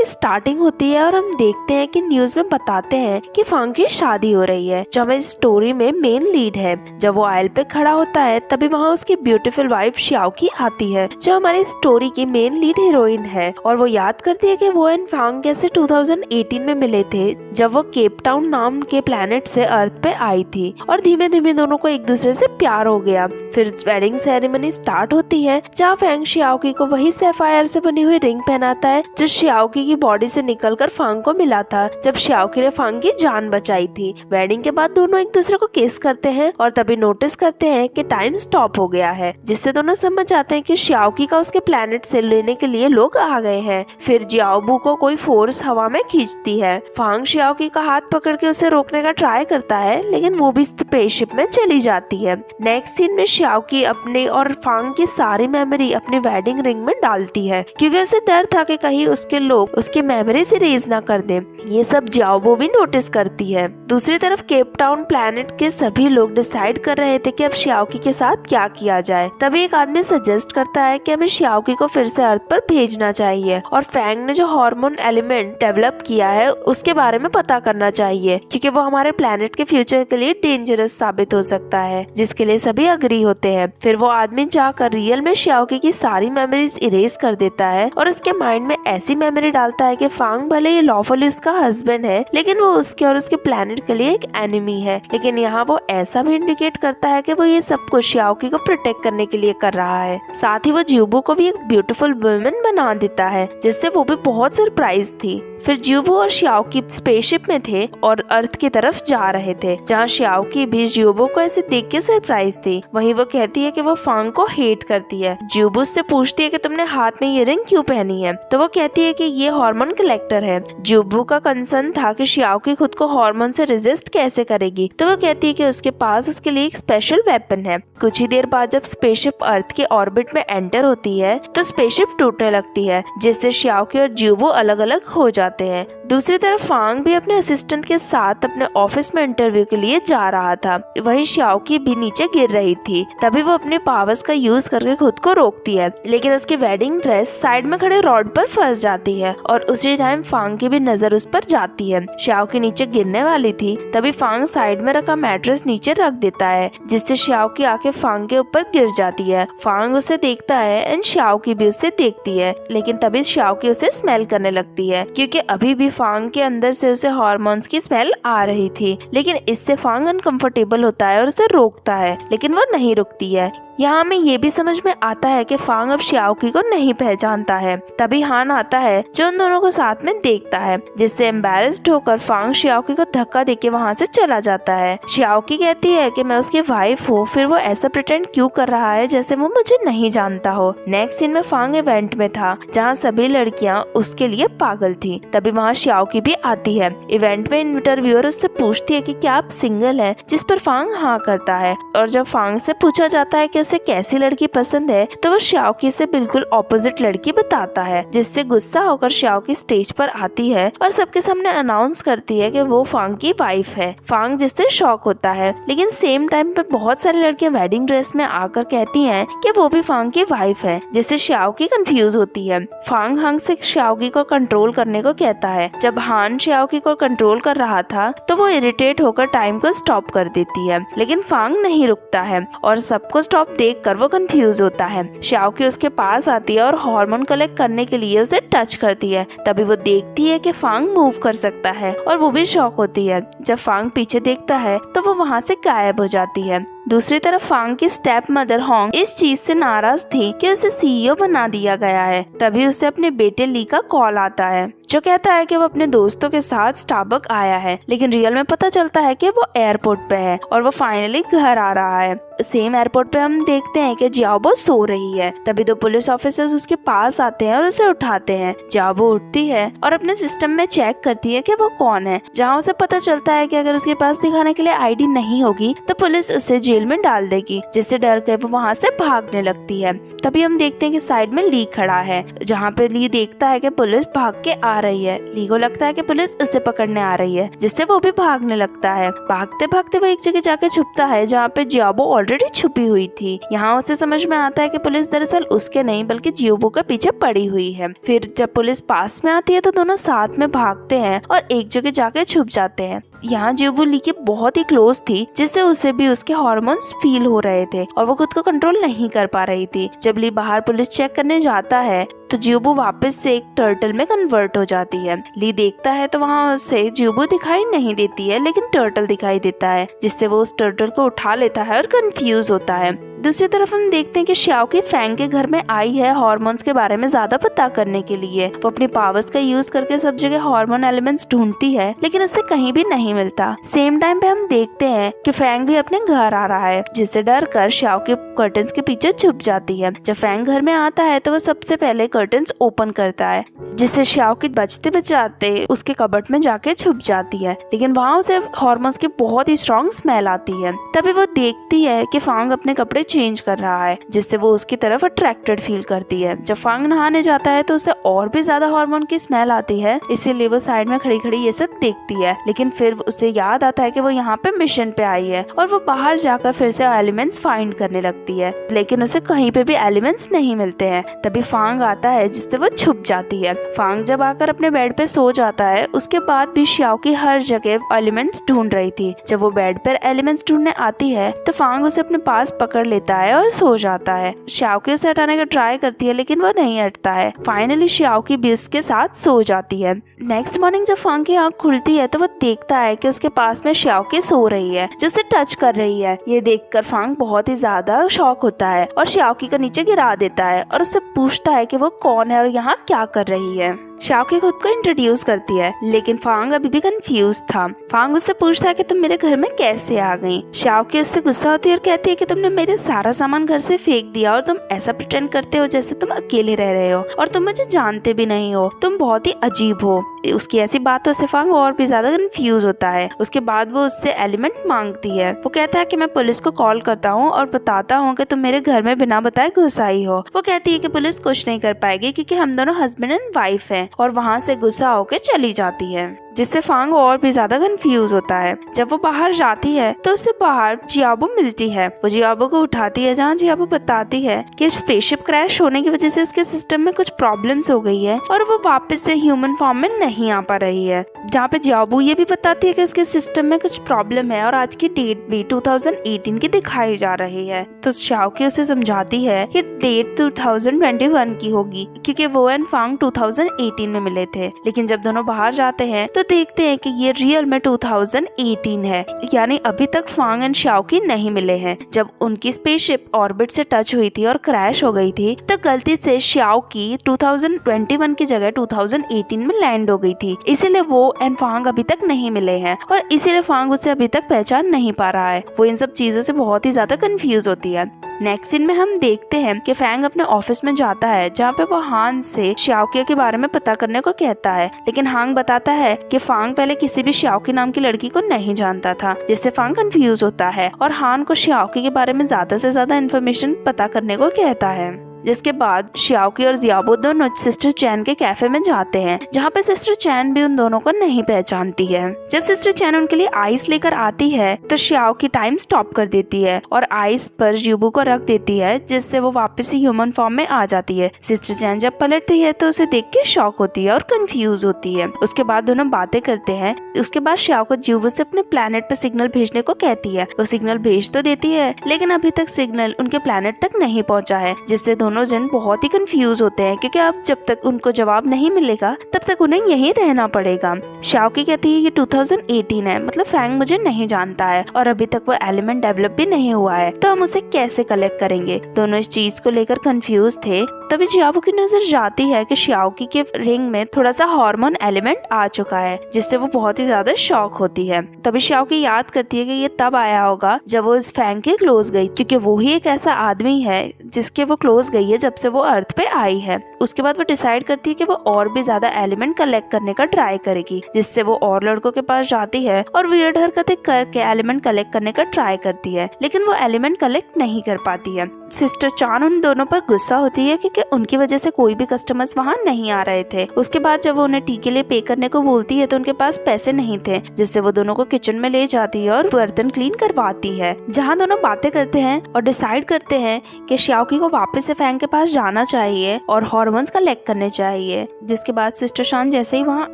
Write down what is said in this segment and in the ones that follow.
Starting होती है और हम देखते हैं कि न्यूज में बताते हैं कि फांग की शादी हो रही है, जो हमें स्टोरी में मेन लीड है। जब वो आयल पे खड़ा होता है तभी वहाँ उसकी ब्यूटीफुल वाइफ श्याओकी आती है, जो हमारी स्टोरी की मेन लीड हीरोइन है, और वो याद करती है कि वो एंड फांग कैसे 2018 में मिले थे, जब वो केप टाउन नाम के प्लेनेट से अर्थ पे आई थी, और धीमे धीमे दोनों को एक दूसरे से प्यार हो गया। फिर वेडिंग सेरेमनी स्टार्ट होती है, जहाँ फैंग श्याओकी को वही सैफायर से बनी हुई रिंग पहनाता है जो श्याओकी की बॉडी से निकलकर फांग को मिला था जब श्याओकी ने फांग की जान बचाई थी। वेडिंग के बाद दोनों एक दूसरे को किस करते हैं और तभी नोटिस करते हैं कि टाइम स्टॉप हो गया है, जिससे दोनों समझ जाते हैं कि श्याओकी का उसके प्लेनेट से लेने के लिए लोग आ गए हैं। फिर जियाओबू को कोई फोर्स हवा में खींचती है। फांग श्याओकी का हाथ पकड़ के उसे रोकने का ट्राई करता है, लेकिन वो भी स्पेसशिप में चली जाती है। नेक्स्ट सीन में श्याओकी अपने और फांग की सारी मेमोरी अपनी वेडिंग रिंग में डालती है, क्योंकि उसे डर था कि कहीं उसके लोग उसकी मेमोरी से रेज ना कर दें। ये सब जियाओबू भी नोटिस करती है। दूसरी तरफ केप टाउन प्लेनेट के सभी लोग डिसाइड कर रहे थे कि अब श्याओकी के साथ क्या किया जाए। तभी एक आदमी सजेस्ट करता है कि हमें श्याओकी को फिर से अर्थ पर भेजना चाहिए और फैंग ने जो हार्मोन एलिमेंट डेवलप किया है उसके बारे में पता करना चाहिए, क्योंकि वो हमारे प्लेनेट के फ्यूचर के लिए डेंजरस साबित हो सकता है, जिसके लिए सभी अग्री होते हैं। फिर वो आदमी जाकर रियल में श्याओकी की सारी मेमोरीज इरेज कर देता है और उसके माइंड में ऐसी मेमोरी डालता है कि फांग भले ही लॉफुली उसका हस्बैंड है, लेकिन वो उसके और उसके प्लेनेट के लिए एक एनिमी है। लेकिन यहाँ वो ऐसा भी इंडिकेट करता है कि वो ये सब कुछ श्याओकी को प्रोटेक्ट करने के लिए कर रहा है। साथ ही वो जियोबू को भी एक ब्यूटीफुल वुमेन बना देता है, जिससे वो भी बहुत सरप्राइज थी। फिर जियोबू और श्याओकी स्पेसशिप में थे और अर्थ की तरफ जा रहे थे, जहाँ श्याओकी भी जियोबू को ऐसे देख के सरप्राइज थी। वहीं वो कहती है कि वो फांग को हेट करती है। जियोबू से पूछती है कि तुमने हाथ में ये रिंग क्यों पहनी है, तो वो कहती है कि ये हार्मोन कलेक्टर है। जियोबू का कंसर्न था कि श्याओकी खुद को हार्मोन से रेजिस्ट कैसे करेगी, तो वो कहती है कि उसके पास उसके लिए एक स्पेशल वेपन है। कुछ ही देर बाद जब स्पेसशिप अर्थ के ऑर्बिट में एंटर होती है तो स्पेसशिप टूटने लगती है, जिससे श्याओकी और जियोबू अलग अलग हो जाते हैं। दूसरी तरफ फांग भी अपने असिस्टेंट के साथ अपने ऑफिस में इंटरव्यू के लिए जा रहा था। वहीं श्याओकी भी नीचे गिर रही थी। तभी वो अपने पावर्स का यूज करके खुद को रोकती है, लेकिन उसकी वेडिंग ड्रेस साइड में खड़े रॉड पर फंस जाती है और उसी टाइम फांग की भी नजर उस पर जाती है। श्याओकी नीचे गिरने वाली थी, तभी फांग साइड में रखा मैट्रेस नीचे रख देता है, जिससे श्याओकी आके फांग के ऊपर गिर जाती है। फांग उसे देखता है एंड श्याओकी भी उसे देखती है, लेकिन तभी श्याओकी उसे स्मेल करने लगती है, क्योंकि अभी भी फांग के अंदर से उसे हार्मोन्स की स्मेल आ रही थी। लेकिन इससे फांग अनकंफर्टेबल होता है और उसे रोकता है, लेकिन वो नहीं रुकती है। यहाँ हमें ये भी समझ में आता है कि फांग अब श्याओकी को नहीं पहचानता है। तभी हान आता है जो उन दोनों को साथ में देखता है, जिससे एम्बैरेस्ड होकर फांग श्याओकी को धक्का देके वहाँ से चला जाता है। श्याओकी कहती है कि मैं उसकी वाइफ हूँ, फिर वो ऐसा प्रिटेंड क्यों कर रहा है जैसे वो मुझे नहीं जानता हो। नेक्स्ट सीन में फांग इवेंट में था, जहाँ सभी लड़कियाँ उसके लिए पागल थी। तभी वहाँ श्याओकी भी आती है। इवेंट में इंटरव्यूअर उससे पूछती है कि क्या आप सिंगल हैं, जिस पर फांग हाँ करता है। और जब फांग से पूछा जाता है कि उसे कैसी लड़की पसंद है, तो वो श्याओकी से बिल्कुल ऑपोजिट लड़की बताता है, जिससे गुस्सा होकर श्याओकी स्टेज पर आती है और सबके सामने अनाउंस करती है कि वो फांग की वाइफ है। फांग जिससे शॉक होता है, लेकिन सेम टाइम पे बहुत सारी लड़कियां वेडिंग ड्रेस में आकर कहती हैं कि वो भी फांग की वाइफ है, जिससे श्याओकी कंफ्यूज होती है। फांग हांग से श्याओकी को कंट्रोल करने को कहता है। जब हान श्याओकी को कंट्रोल कर रहा था तो वो इरिटेट होकर टाइम को स्टॉप कर देती है, लेकिन फांग नहीं रुकता है और सबको स्टॉप देखकर वो कंफ्यूज होता है। श्याओकी उसके पास आती है और हार्मोन कलेक्ट करने के लिए उसे टच करती है। तभी वो देखती है कि फांग मूव कर सकता है और वो भी शॉक होती है। जब फांग पीछे देखता है तो वो वहाँ से गायब हो जाती है। दूसरी तरफ फांग की स्टेप मदर होंग इस चीज से नाराज थी कि उसे सीईओ बना दिया गया है। तभी उसे अपने बेटे ली का कॉल आता है, जो कहता है कि वो अपने दोस्तों के साथ स्टारबक आया है, लेकिन रियल में पता चलता है कि वो एयरपोर्ट पे है और वो फाइनली घर आ रहा है। सेम एयरपोर्ट पे हम देखते हैं कि जियाओबो सो रही है। तभी दो पुलिस ऑफिसर्स उसके पास आते हैं और उसे उठाते हैं। जियाओबो उठती है और अपने सिस्टम में चेक करती है कि वो कौन है, जहाँ उसे पता चलता है कि अगर उसके पास दिखाने के लिए आईडी नहीं होगी तो पुलिस उसे जेल जेल में डाल देगी, जिससे डर के वो वहाँ से भागने लगती है। तभी हम देखते हैं कि साइड में ली खड़ा है, जहाँ पे ली देखता है कि पुलिस भाग के आ रही है। ली को लगता है कि पुलिस उसे पकड़ने आ रही है, जिससे वो भी भागने लगता है। भागते भागते वो एक जगह जाके छुपता है जहाँ पे जियाबो ऑलरेडी छुपी हुई थी। यहाँ उसे समझ में आता है कि पुलिस दरअसल उसके नहीं बल्कि जियोबो के पीछे पड़ी हुई है। फिर जब पुलिस पास में आती है तो दोनों साथ में भागते हैं और एक जगह जाके छुप जाते हैं। यहाँ जियोबो ली के बहुत ही क्लोज थी, जिससे उसे भी उसके हार्मोन्स फील हो रहे थे और वो खुद को कंट्रोल नहीं कर पा रही थी। जब ली बाहर पुलिस चेक करने जाता है तो जियोबो वापस से एक टर्टल में कन्वर्ट हो जाती है। ली देखता है तो वहाँ उसे जियोबो दिखाई नहीं देती है, लेकिन टर्टल दिखाई देता है, जिससे वो उस टर्टल को उठा लेता है और कंफ्यूज होता है। दूसरी तरफ हम देखते हैं कि श्याओ की फैंग के घर में आई है हार्मोन्स के बारे में ज्यादा पता करने के लिए। वो अपनी पावर्स का यूज करके सब जगह हार्मोन एलिमेंट्स ढूंढती है, लेकिन उसे कहीं भी नहीं मिलता। सेम टाइम पे हम देखते हैं कि फैंग भी अपने घर आ रहा है, जिससे डर कर श्याओ के कर्टन्स के पीछे छुप जाती है। जब फैंग घर में आता है तो वो सबसे पहले कर्टन्स ओपन करता है, जिससे श्याओ की बचते बचाते उसके कबर्ड में जाके छुप जाती है, लेकिन वहाँ उसे हार्मोन्स की बहुत ही स्ट्रॉन्ग स्मेल आती है। तभी वो देखती है कि फांग अपने कपड़े चेंज कर रहा है, जिससे वो उसकी तरफ अट्रैक्टेड फील करती है। जब फांग नहाने जाता है तो उसे और भी ज्यादा हार्मोन की स्मेल आती है, इसीलिए वो साइड में खड़ी खड़ी ये सब देखती है। लेकिन फिर उसे याद आता है कि वो यहाँ पे मिशन पे आई है और वो बाहर जाकर फिर से एलिमेंट्स फाइंड करने लगती है, लेकिन उसे कहीं पे भी एलिमेंट्स नहीं मिलते हैं। तभी फांग आता है, जिससे वो छुप जाती है। फांग जब आकर अपने बेड पे सो जाता है, उसके बाद भी श्याओ की हर जगह एलिमेंट्स ढूंढ रही थी। जब वो बेड पर एलिमेंट्स ढूंढने आती है तो फांग उसे अपने पास पकड़ लेता है और सो जाता है। श्याओ की उसे हटाने का ट्राई करती है, लेकिन वो नहीं हटता है। फाइनली श्याओ की भी उसके साथ सो जाती है। नेक्स्ट मॉर्निंग जब फांग की आँख खुलती है तो वो देखता है कि उसके पास में श्याओ की सो रही है, जो उसे टच कर रही है। ये देखकर फांग बहुत ही ज्यादा शॉक होता है और श्याओ की को नीचे गिरा देता है और उससे पूछता है कि वो कौन है और यहाँ क्या कर रही है। श्याओ की खुद को इंट्रोड्यूस करती है, लेकिन फांग अभी भी कंफ्यूज था। फांग उससे पूछता है कि तुम मेरे घर में कैसे आ गई। श्याओ की उससे गुस्सा होती है और कहती है कि तुमने मेरे सारा सामान घर से फेंक दिया और तुम ऐसा प्रिटेंड करते हो जैसे तुम अकेले रह रहे हो और तुम मुझे जानते भी नहीं हो, तुम बहुत ही अजीब हो। उसकी ऐसी बातों से फांग और भी ज्यादा कंफ्यूज होता है। उसके बाद वो उससे एलिमेंट मांगती है। वो कहता है कि मैं पुलिस को कॉल करता हूँ और बताता हूँ कि तुम मेरे घर में बिना बताए घुस आई हो। वो कहती है कि पुलिस कुछ नहीं कर पाएगी क्योंकि हम दोनों हस्बैंड एंड वाइफ हैं, और वहाँ से गुस्सा होकर चली जाती है, जिससे फांग और भी ज्यादा कंफ्यूज होता है। जब वो बाहर जाती है तो उससे बाहर जियाबो मिलती है। वो जियाबो को उठाती है, जहाँ जियाबो बताती है कि स्पेसशिप क्रैश होने की वजह से उसके सिस्टम में कुछ प्रॉब्लम्स हो गई है और वो वापस से ह्यूमन फॉर्म में नहीं आ पा रही है। जहाँ पे जियाबो ये भी बताती है कि उसके सिस्टम में कुछ प्रॉब्लम है और आज की डेट भी 2018 की दिखाई जा रही है। तो श्याओ की उसे समझाती है कि डेट 2021 की होगी, क्योंकि वो एंड फांग 2018 में मिले थे। लेकिन जब दोनों बाहर जाते हैं तो देखते हैं कि ये रियल में 2018 है, यानी अभी तक फांग एंड श्याओ की नहीं मिले हैं। जब उनकी स्पेसशिप ऑर्बिट से टच हुई थी और क्रैश हो गई थी तो गलती से श्याओ की 2021 की जगह 2018 में लैंड हो गई थी, इसीलिए वो एंड फांग अभी तक नहीं मिले हैं और इसीलिए फांग उसे अभी तक पहचान नहीं पा रहा है। वो इन सब चीजों से बहुत ही ज्यादा कंफ्यूज होती है। नेक्स्ट सीन में हम देखते हैं कि फैंग अपने ऑफिस में जाता है, जहाँ पे वो हान से श्याओकी के बारे में पता करने को कहता है, लेकिन हांग बताता है कि फांग पहले किसी भी श्याओकी नाम की लड़की को नहीं जानता था, जिससे फांग कंफ्यूज होता है और हान को श्याओकी के बारे में ज्यादा से ज्यादा इन्फॉर्मेशन पता करने को कहता है। जिसके बाद श्याओकी और जियाबो दोनों सिस्टर चैन के कैफे में जाते हैं, जहाँ पे सिस्टर चैन भी उन दोनों को नहीं पहचानती है। जब सिस्टर चैन उनके लिए आइस लेकर आती है तो श्याओकी टाइम स्टॉप कर देती है और आइस पर जियोबो को रख देती है, जिससे वो वापस से ह्यूमन फॉर्म में आ जाती है। सिस्टर चैन जब पलटती है तो उसे देख के शॉक होती है और कंफ्यूज होती है। उसके बाद दोनों बातें करते हैं। उसके बाद श्याओकी जियोबो से अपने प्लेनेट पर सिग्नल भेजने को कहती है। वो सिग्नल भेज तो देती है, लेकिन अभी तक सिग्नल उनके प्लेनेट तक नहीं पहुँचा है, जिससे दोनों जन बहुत ही कंफ्यूज होते हैं, क्योंकि अब जब तक उनको जवाब नहीं मिलेगा तब तक उन्हें यहीं रहना पड़ेगा। श्याओकी कहती है कि 2018 है, मतलब फैंग मुझे नहीं जानता है और अभी तक वो एलिमेंट डेवलप भी नहीं हुआ है, तो हम उसे कैसे कलेक्ट करेंगे। दोनों इस चीज को लेकर कंफ्यूज थे। तभी जियाबू की नजर जाती है कि शियाओकी के रिंग में थोड़ा सा हार्मोन एलिमेंट आ चुका है, जिससे वो बहुत ही ज्यादा शॉक होती है। तभी शियाओकी याद करती है कि ये तब आया होगा जब वो इस फैंग के क्लोज गई, क्योंकि वो ही एक ऐसा आदमी है जिसके वो क्लोज गई है जब से वो अर्थ पे आई है। उसके बाद वो डिसाइड करती है कि वो और भी ज्यादा एलिमेंट कलेक्ट करने का ट्राई करेगी, जिससे वो और लड़कों के पास जाती है और वियर्ड हरकतें करके एलिमेंट कलेक्ट करने का ट्राई करती है, लेकिन वो एलिमेंट कलेक्ट नहीं कर पाती है। सिस्टर चान उन दोनों पर गुस्सा होती है क्योंकि उनकी वजह से कोई भी कस्टमर्स वहाँ नहीं आ रहे थे। उसके बाद जब वो उन्हें टी के लिए पे करने को बोलती है तो उनके पास पैसे नहीं थे, जिससे वो दोनों को किचन में ले जाती है और बर्तन क्लीन करवाती है, जहाँ दोनों बातें करते हैं और डिसाइड करते हैं कि शियाओकी को वापस से फैंग के पास जाना चाहिए और हार्मोन्स कलेक्ट करने चाहिए। जिसके बाद सिस्टर शान जैसे ही वहाँ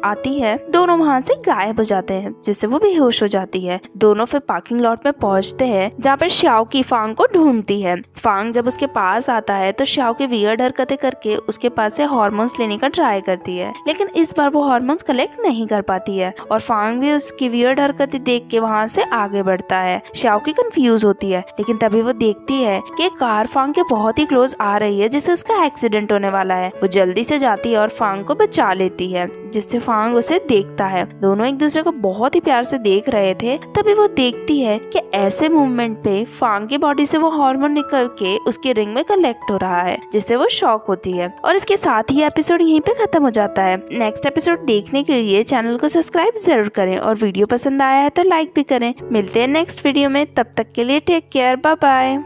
आती है, दोनों वहाँ से गायब हो जाते हैं, जिससे वो बेहोश हो जाती है। दोनों फिर पार्किंग लॉट में पहुँचते हैं, जहाँ पर शियाओकी फांग को ढूंढती है। फांग जब उसके पास आता है तो शियाओकी वियर्ड हरकतें करके उसके पास से हार्मोन्स लेने का ट्राई करती है, लेकिन इस बार वो हार्मोन्स कलेक्ट नहीं कर पाती है और फांग भी उसकी वियर्ड हरकतें देख के वहाँ से आगे बढ़ता है। शियाओकी कंफ्यूज होती है, लेकिन तभी वो देखती है कि कार फांग के बहुत ही क्लोज आ रही है, जिससे उसका एक्सीडेंट होने वाला है। वो जल्दी से जाती है और फांग को बचा लेती है, जिससे फांग उसे देखता है। दोनों एक दूसरे को बहुत ही प्यार से देख रहे थे। तभी वो देखती है कि ऐसे मूवमेंट पे फांग की बॉडी से वो हार्मोन निकल के उसके रिंग में कलेक्ट हो रहा है, जिससे वो शॉक होती है। और इसके साथ ही एपिसोड यहीं पे खत्म हो जाता है। नेक्स्ट एपिसोड देखने के लिए चैनल को सब्सक्राइब जरूर करें और वीडियो पसंद आया है तो लाइक भी करें। मिलते हैं नेक्स्ट वीडियो में, तब तक के लिए टेक केयर, बाय बाय।